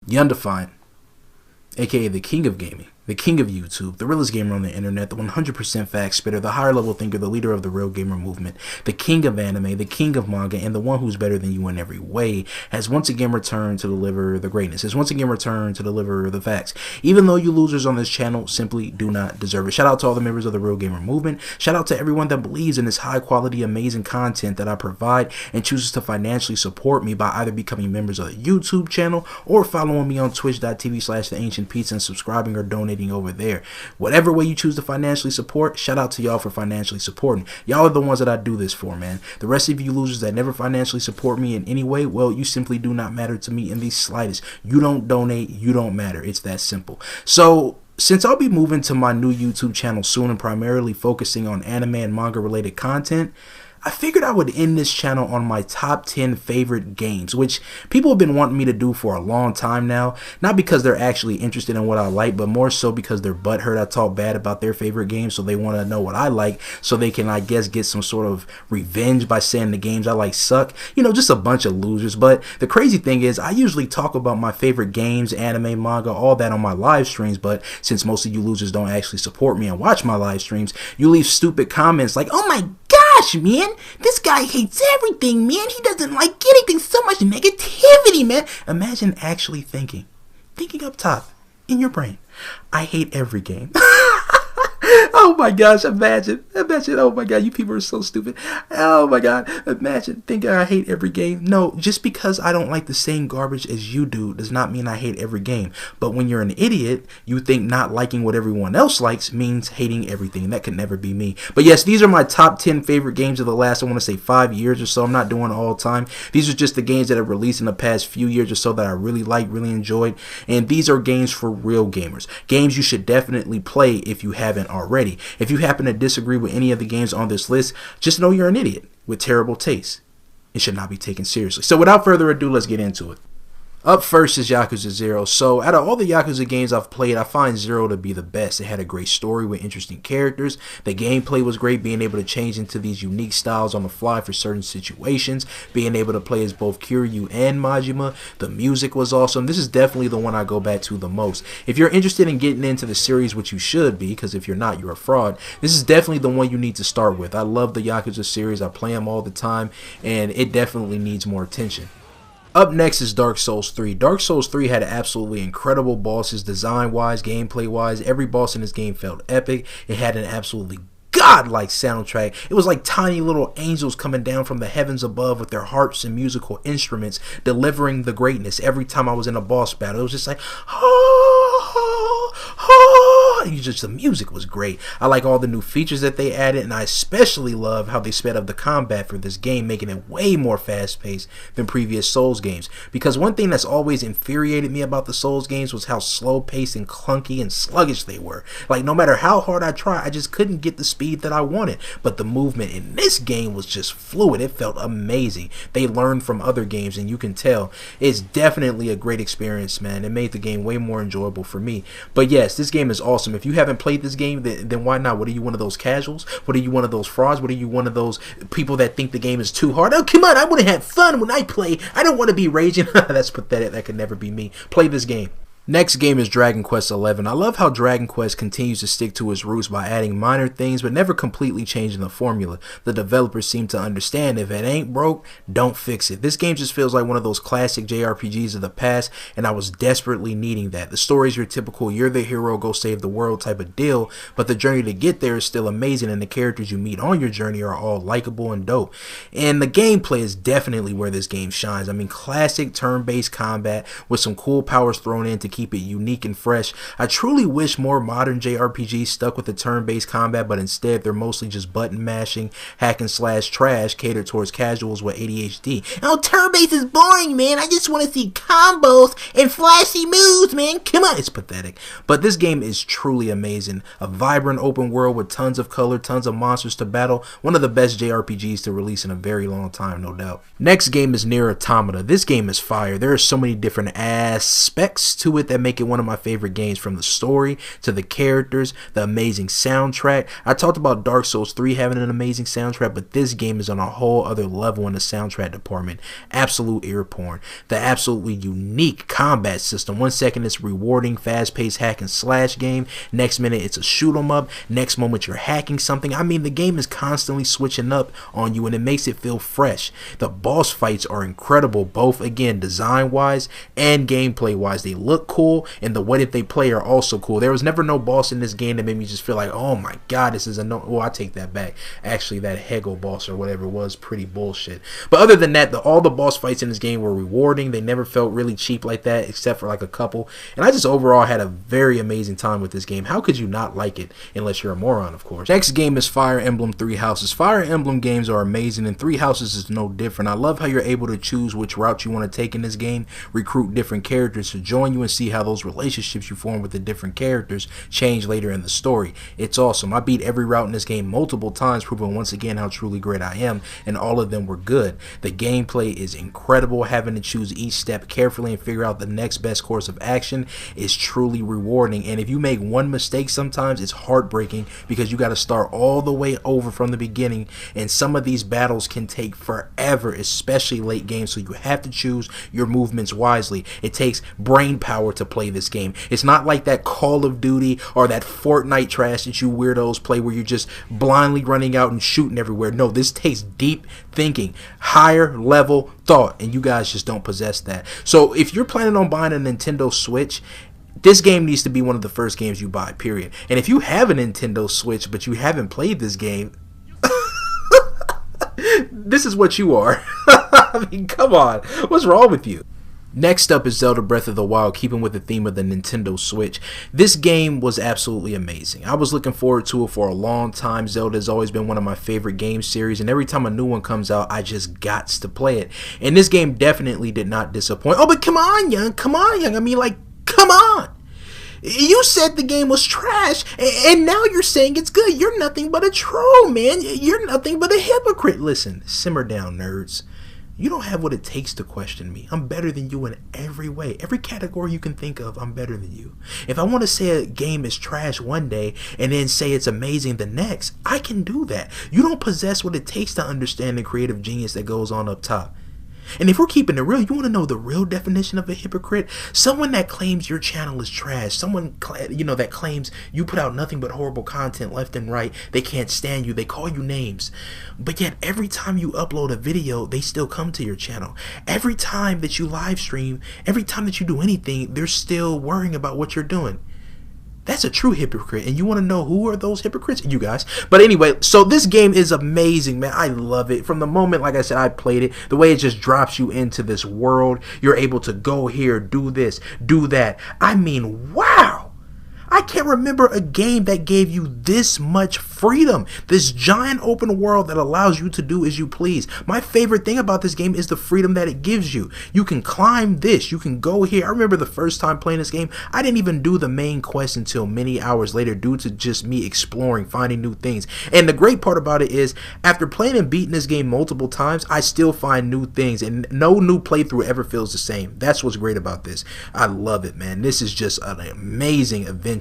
Youngdefiant, a.k.a. the king of gaming, the king of YouTube, the realest gamer on the internet, the 100% fact spitter, the higher level thinker, the leader of the real gamer movement, the king of anime, the king of manga, and the one who's better than you in every way, has once again returned to deliver the greatness, has once again returned to deliver the facts. Even though you losers on this channel simply do not deserve it. Shout out to all the members of the real gamer movement. Shout out to everyone that believes in this high quality, amazing content that I provide and chooses to financially support me by either becoming members of the YouTube channel or following me on twitch.tv/theancientpizza and subscribing or donating over there. Whatever way you choose to financially support, shout out to y'all for financially supporting. Y'all are the ones that I do this for, man. The rest of you losers that never financially support me in any way, well, you simply do not matter to me in the slightest. You don't donate, you don't matter. It's that simple. So since I'll be moving to my new YouTube channel soon and primarily focusing on anime and manga related content, I figured I would end this channel on my top 10 favorite games, which people have been wanting me to do for a long time now. Not because they're actually interested in what I like, but more so because they're butthurt I talk bad about their favorite games, so they want to know what I like, so they can, I guess, get some sort of revenge by saying the games I like suck. You know, just a bunch of losers. But the crazy thing is, I usually talk about my favorite games, anime, manga, all that on my live streams, but since most of you losers don't actually support me and watch my live streams, you leave stupid comments like, "Oh my gosh, man, this guy hates everything, man. He doesn't like anything. So much negativity, man." Imagine actually thinking up top in your brain, I hate every game. Oh my gosh, imagine, oh my god, you people are so stupid. Oh my god, imagine thinking I hate every game. No, just because I don't like the same garbage as you do does not mean I hate every game. But when you're an idiot, you think not liking what everyone else likes means hating everything. That could never be me. But yes, these are my top 10 favorite games of the last, I want to say 5 years or so. I'm not doing all the time. These are just the games that have released in the past few years or so that I really liked, really enjoyed. And these are games for real gamers. Games you should definitely play if you haven't already. If you happen to disagree with any of the games on this list, just know you're an idiot with terrible taste. It should not be taken seriously. So without further ado, let's get into it. Up first is Yakuza Zero. So out of all the Yakuza games I've played, I find Zero to be the best. It had a great story with interesting characters. The gameplay was great, being able to change into these unique styles on the fly for certain situations. Being able to play as both Kiryu and Majima. The music was awesome. This is definitely the one I go back to the most. If you're interested in getting into the series, which you should be, because if you're not, you're a fraud, this is definitely the one you need to start with. I love the Yakuza series. I play them all the time, and it definitely needs more attention. Up next is Dark Souls 3. Dark Souls 3 had absolutely incredible bosses, design-wise, gameplay-wise. Every boss in this game felt epic. It had an absolutely godlike soundtrack. It was like tiny little angels coming down from the heavens above with their harps and musical instruments, delivering the greatness every time I was in a boss battle. It was just like, the music was great. I like all the new features that they added, and I especially love how they sped up the combat for this game, making it way more fast-paced than previous Souls games. Because one thing that's always infuriated me about the Souls games was how slow-paced and clunky and sluggish they were. Like, no matter how hard I tried, I just couldn't get the speed that I wanted. But the movement in this game was just fluid. It felt amazing. They learned from other games, and you can tell it's definitely a great experience, man. It made the game way more enjoyable for me. But yes, this game is awesome. If you haven't played this game, then why not? What are you, one of those casuals? What are you, one of those frauds? What are you, one of those people that think the game is too hard? Oh, come on, I want to have fun when I play. I don't want to be raging. That's pathetic. That could never be me. Play this game. Next game is Dragon Quest XI. I love how Dragon Quest continues to stick to its roots by adding minor things but never completely changing the formula. The developers seem to understand if it ain't broke, don't fix it. This game just feels like one of those classic JRPGs of the past, and I was desperately needing that. The story is your typical you're the hero, go save the world type of deal, but the journey to get there is still amazing, and the characters you meet on your journey are all likable and dope. And the gameplay is definitely where this game shines. I mean, classic turn-based combat with some cool powers thrown in to keep it unique and fresh. I truly wish more modern JRPGs stuck with the turn-based combat, but instead they're mostly just button mashing, hack and slash trash catered towards casuals with ADHD. Oh, turn-based is boring, man. I just want to see combos and flashy moves, man. Come on, it's pathetic. But this game is truly amazing. A vibrant open world with tons of color, tons of monsters to battle. One of the best JRPGs to release in a very long time, no doubt. Next game is Nier Automata. This game is fire. There are so many different aspects to it it that make it one of my favorite games, from the story to the characters, the amazing soundtrack. I talked about Dark Souls 3 having an amazing soundtrack, but this game is on a whole other level in the soundtrack department. Absolute ear porn. The absolutely unique combat system. 1 second it's rewarding, fast-paced hack and slash game. Next minute it's a shoot 'em up. Next moment you're hacking something. I mean, the game is constantly switching up on you, and it makes it feel fresh. The boss fights are incredible, both again design-wise and gameplay-wise. They look cool, and the way that they play are also cool. There was never no boss in this game that made me just feel like, oh my god, this is a no. Well, I take that back. Actually, that Hegel boss or whatever was pretty bullshit. But other than that, all the boss fights in this game were rewarding. They never felt really cheap like that, except for like a couple. And I just overall had a very amazing time with this game. How could you not like it unless you're a moron, of course? Next game is Fire Emblem Three Houses. Fire Emblem games are amazing, and Three Houses is no different. I love how you're able to choose which route you want to take in this game, recruit different characters to join you, and see how those relationships you form with the different characters change later in the story. It's awesome. I beat every route in this game multiple times, proving once again how truly great I am, and all of them were good. The gameplay is incredible. Having to choose each step carefully and figure out the next best course of action is truly rewarding, and if you make one mistake sometimes, it's heartbreaking because you got to start all the way over from the beginning, and some of these battles can take forever, especially late game, so you have to choose your movements wisely. It takes brain power to play this game. It's not like that Call of Duty or that Fortnite trash that you weirdos play where you're just blindly running out and shooting everywhere. No, this takes deep thinking, higher level thought, and you guys just don't possess that. So if you're planning on buying a Nintendo Switch, this game needs to be one of the first games you buy, period. And if you have a Nintendo Switch but you haven't played this game, this is what you are. I mean, come on. What's wrong with you? Next up is Zelda Breath of the Wild, keeping with the theme of the Nintendo Switch. This game was absolutely amazing. I was looking forward to it for a long time. Zelda has always been one of my favorite game series, and every time a new one comes out, I just gots to play it. And this game definitely did not disappoint. Oh, but come on, Young. Come on, Young. I mean, like, come on. You said the game was trash, and now you're saying it's good. You're nothing but a troll, man. You're nothing but a hypocrite. Listen, simmer down, nerds. You don't have what it takes to question me. I'm better than you in every way. Every category you can think of, I'm better than you. If I want to say a game is trash one day and then say it's amazing the next, I can do that. You don't possess what it takes to understand the creative genius that goes on up top. And if we're keeping it real, you want to know the real definition of a hypocrite? Someone that claims your channel is trash. Someone, that claims you put out nothing but horrible content left and right. They can't stand you. They call you names. But yet every time you upload a video, they still come to your channel. Every time that you live stream, every time that you do anything, they're still worrying about what you're doing. That's a true hypocrite, and you want to know who are those hypocrites? You guys. But anyway, so this game is amazing, man. I love it. From the moment, like I said, I played it, the way it just drops you into this world. You're able to go here, do this, do that. I mean, wow. I can't remember a game that gave you this much freedom. This giant open world that allows you to do as you please. My favorite thing about this game is the freedom that it gives you. You can climb this. You can go here. I remember the first time playing this game, I didn't even do the main quest until many hours later due to just me exploring, finding new things. And the great part about it is, after playing and beating this game multiple times, I still find new things, and no new playthrough ever feels the same. That's what's great about this. I love it, man. This is just an amazing adventure.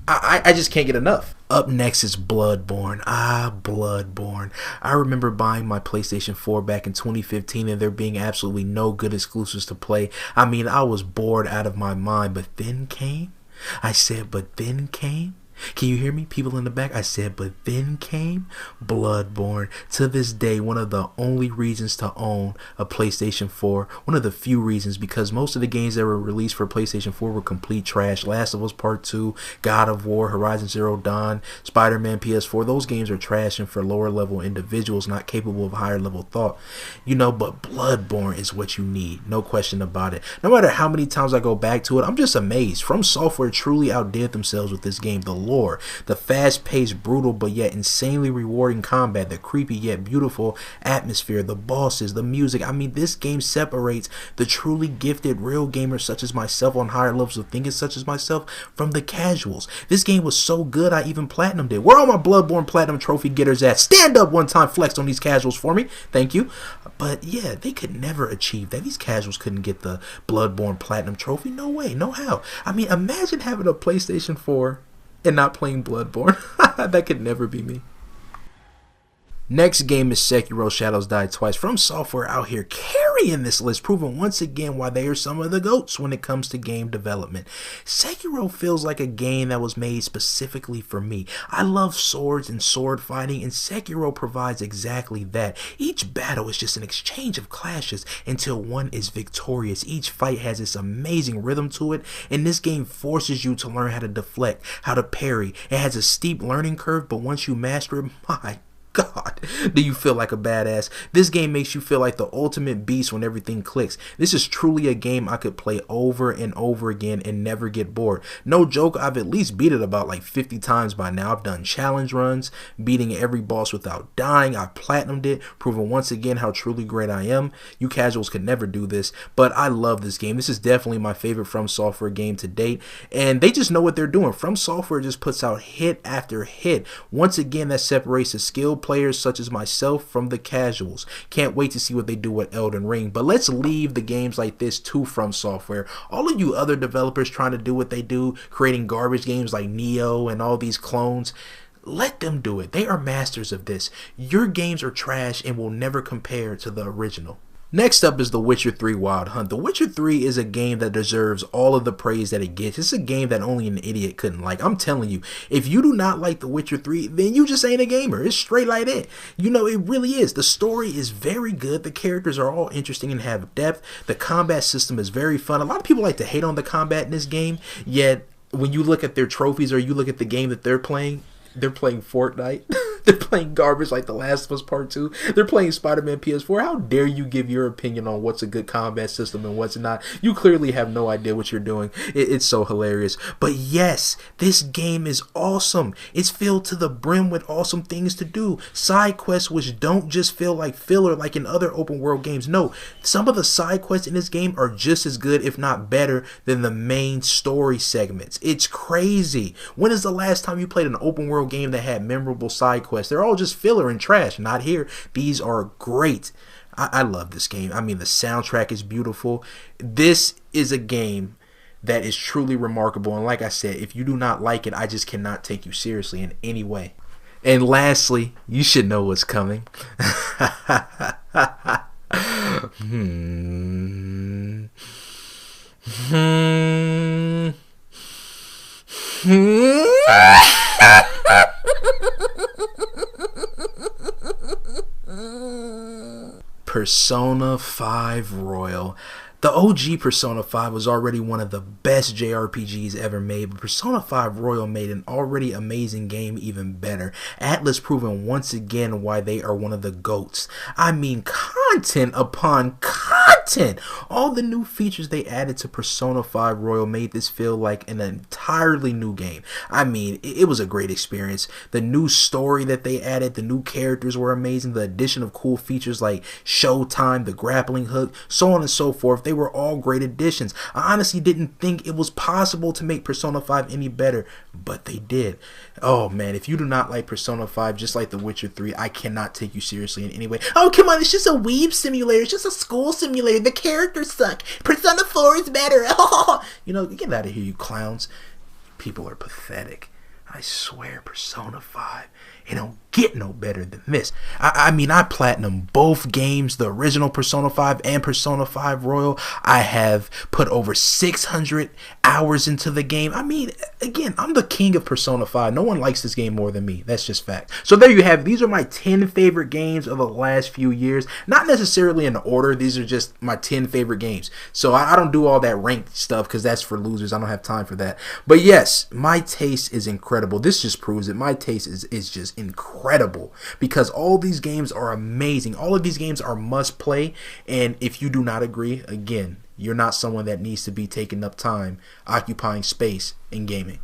I just can't get enough. Up next is Bloodborne. Bloodborne. I remember buying my PlayStation 4 back in 2015 and there being absolutely no good exclusives to play. I mean, I was bored out of my mind, but then came. Can you hear me, people in the back? I said, but then came Bloodborne. To this day, one of the only reasons to own a PlayStation 4. One of the few reasons, because most of the games that were released for PlayStation 4 were complete trash. Last of Us Part 2, God of War, Horizon Zero Dawn, Spider-Man PS4. Those games are trash and for lower level individuals not capable of higher level thought. But Bloodborne is what you need. No question about it. No matter how many times I go back to it, I'm just amazed. From Software truly outdid themselves with this game. The lore, the fast-paced, brutal, but yet insanely rewarding combat, the creepy yet beautiful atmosphere, the bosses, the music. I mean, this game separates the truly gifted real gamers such as myself on higher levels of thinking such as myself from the casuals. This game was so good I even platinumed it. Where all my Bloodborne platinum trophy getters at? Stand up one time, flex on these casuals for me. Thank you. But yeah, they could never achieve that. These casuals couldn't get the Bloodborne platinum trophy. No way, no how. I mean, imagine having a PlayStation 4 and not playing Bloodborne. That could never be me. Next game is Sekiro Shadows Die Twice. From Software out here carrying this list, proving once again why they are some of the GOATs when it comes to game development. Sekiro feels like a game that was made specifically for me. I love swords and sword fighting, and Sekiro provides exactly that. Each battle is just an exchange of clashes until one is victorious. Each fight has this amazing rhythm to it, and this game forces you to learn how to deflect, how to parry. It has a steep learning curve, but once you master it, my God, do you feel like a badass? This game makes you feel like the ultimate beast when everything clicks. This is truly a game I could play over and over again and never get bored. No joke, I've at least beat it about like 50 times by now. I've done challenge runs, beating every boss without dying. I've platinumed it, proving once again how truly great I am. You casuals could never do this, but I love this game. This is definitely my favorite From Software game to date, and they just know what they're doing. From Software just puts out hit after hit. Once again, that separates the skilled players such as myself from the casuals. Can't wait to see what they do with Elden Ring, but let's leave the games like this to From Software. All of you other developers trying to do what they do, creating garbage games like Neo and all these clones, let them do it. They are masters of this. Your games are trash and will never compare to the original. Next up is The Witcher 3 Wild Hunt. The Witcher 3 is a game that deserves all of the praise that it gets. It's a game that only an idiot couldn't like. I'm telling you, if you do not like The Witcher 3, then you just ain't a gamer. It's straight like that. You know, it really is. The story is very good. The characters are all interesting and have depth. The combat system is very fun. A lot of people like to hate on the combat in this game, yet when you look at their trophies or you look at the game that they're playing Fortnite. They're playing garbage like The Last of Us Part 2. They're playing Spider-Man PS4. How dare you give your opinion on what's a good combat system and what's not? You clearly have no idea what you're doing. It's so hilarious. But yes, this game is awesome. It's filled to the brim with awesome things to do. Side quests which don't just feel like filler like in other open world games. No, some of the side quests in this game are just as good, if not better, than the main story segments. It's crazy. When is the last time you played an open world game that had memorable side quests? They're all just filler and trash. Not here. These are great. I love this game. I mean, the soundtrack is beautiful. This is a game that is truly remarkable. And like I said, if you do not like it, I just cannot take you seriously in any way. And lastly, you should know what's coming. Persona 5 Royal. The OG Persona 5 was already one of the best JRPGs ever made, but Persona 5 Royal made an already amazing game even better. Atlus proving once again why they are one of the GOATs. I mean, content upon content. All the new features they added to Persona 5 Royal made this feel like an entirely new game. I mean, it was a great experience. The new story that they added, the new characters were amazing. The addition of cool features like Showtime, the grappling hook, so on and so forth. They were all great additions. I honestly didn't think it was possible to make Persona 5 any better, but they did. Oh man, if you do not like Persona 5, just like The Witcher 3, I cannot take you seriously in any way. Oh, come on, it's just a weeb simulator. It's just a school simulator. The characters suck. Persona 4 is better. You know, get out of here, you clowns. People are pathetic. I swear, Persona 5, it don't get no better than this. I mean, I platinum both games, the original Persona 5 and Persona 5 Royal. I have put over 600 hours into the game. I mean, again, I'm the king of Persona 5. No one likes this game more than me. That's just fact. So there you have it. These are my 10 favorite games of the last few years. Not necessarily in order. These are just my 10 favorite games. So I don't do all that ranked stuff because that's for losers. I don't have time for that. But yes, my taste is incredible. This just proves it. My taste is just incredible because all these games are amazing. All of these games are must play, and if you do not agree, again, you're not someone that needs to be taking up time occupying space in gaming.